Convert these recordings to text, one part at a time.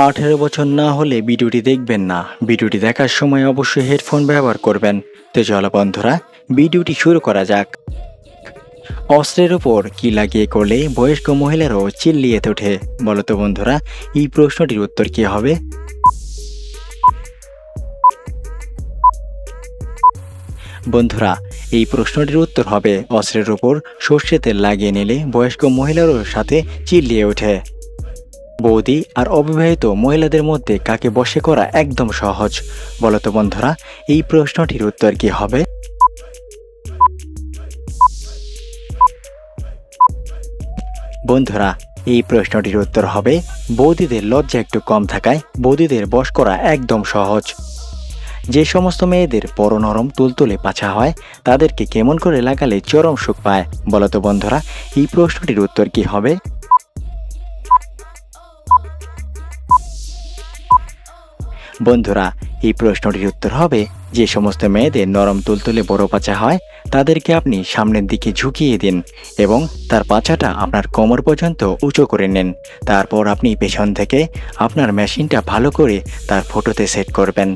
18 বছর না হলে ভিডিওটি দেখবেন না। ভিডিওটি দেখার সময় অবশ্যই হেডফোন ব্যবহার করবেন। তো চলো বন্ধুরা, ভিডিওটি শুরু করা যাক। অস্ত্রের উপর কি লাগিয়ে করলে বয়স্ক মহিলারাও চিল্লিয়ে ওঠে? বলো তো বন্ধুরা, এই প্রশ্নটির উত্তর কি হবে? বন্ধুরা, এই প্রশ্নটির উত্তর হবে অস্ত্রের উপর সর্ষে তেল লাগিয়ে নিলে বয়স্ক মহিলারও সাথে চিল্লিয়ে ওঠে। বৌদি আর অবিবাহিত মহিলাদের মধ্যে কাকে বশে করা একদম সহজ? বলো তো বন্ধুরা, এই প্রশ্নটির উত্তর কি হবে? বন্ধুরা, এই প্রশ্নটির উত্তর হবে বৌদিদের লজ্জা একটু কম থাকায় বৌদিদের বশ করা একদম সহজ। যে সমস্ত মেয়েদের বড় নরম তুলতুলে পাছা হয় তাদেরকে কেমন করে লাগালে চরম সুখ পায়? বলো তো বন্ধুরা, এই প্রশ্নটির উত্তর কি হবে? বন্ধুরা, এই প্রশ্নটির উত্তর হবে যে সমস্ত মেয়েদের নরম তুলতুলে বড় পাছা হয় তাদেরকে আপনি সামনের দিকে ঝুঁকিয়ে দিন এবং তার পাছাটা আপনার কোমর পর্যন্ত উঁচু করে নেন। তারপর আপনি পেছন থেকে আপনার মেশিনটা ভালো করে তার ফোটোতে সেট করবেন।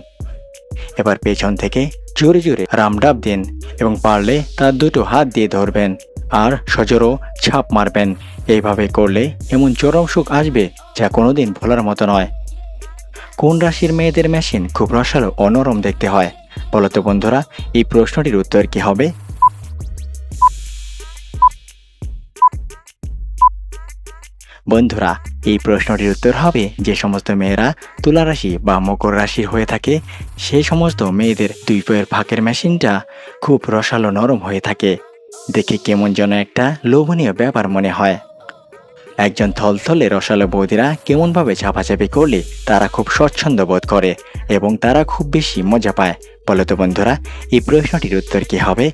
এবার পেছন থেকে জোরে জোরে রামডাপ দিন এবং পারলে তার দুটো হাত দিয়ে ধরবেন আর সজোরও ছাপ মারবেন। এইভাবে করলে এমন চরম সুখ আসবে যা কোনোদিন ভোলার মতো নয়। কোন রাশির মেয়েদের মেশিন খুব রসালো ও নরম দেখতে হয়? বলো তো বন্ধুরা, এই প্রশ্নটির উত্তর কি হবে? বন্ধুরা, এই প্রশ্নটির উত্তর হবে যে সমস্ত মেয়েরা তুলা রাশি বা মকর রাশির হয়ে থাকে সেই সমস্ত মেয়েদের দুই পায়ের ফাঁকের মেশিনটা খুব রসালো নরম হয়ে থাকে। দেখে কেমন যেন একটা লোভনীয় ব্যাপার মনে হয়। একজন থলথলে রসালো বৌদিরা কেমনভাবে চাপাচাপি করলে তারা খুব স্বচ্ছন্দ বোধ করে এবং তারা খুব বেশি মজা পায়। বলো তো বন্ধুরা, এই প্রশ্নটির উত্তর কি হবে?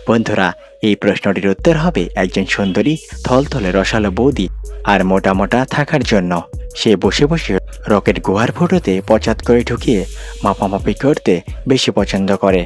বন্ধুরা, এই প্রশ্নটির উত্তর হবে একজন সুন্দরী থলথলে রসালো বৌদি আর মোটা মোটা থাকার জন্য সে বসে বসে রকেট গুহার ফটোতে পচাত করে ঢুকিয়ে মাপামাপি করতে বেশি পছন্দ করে।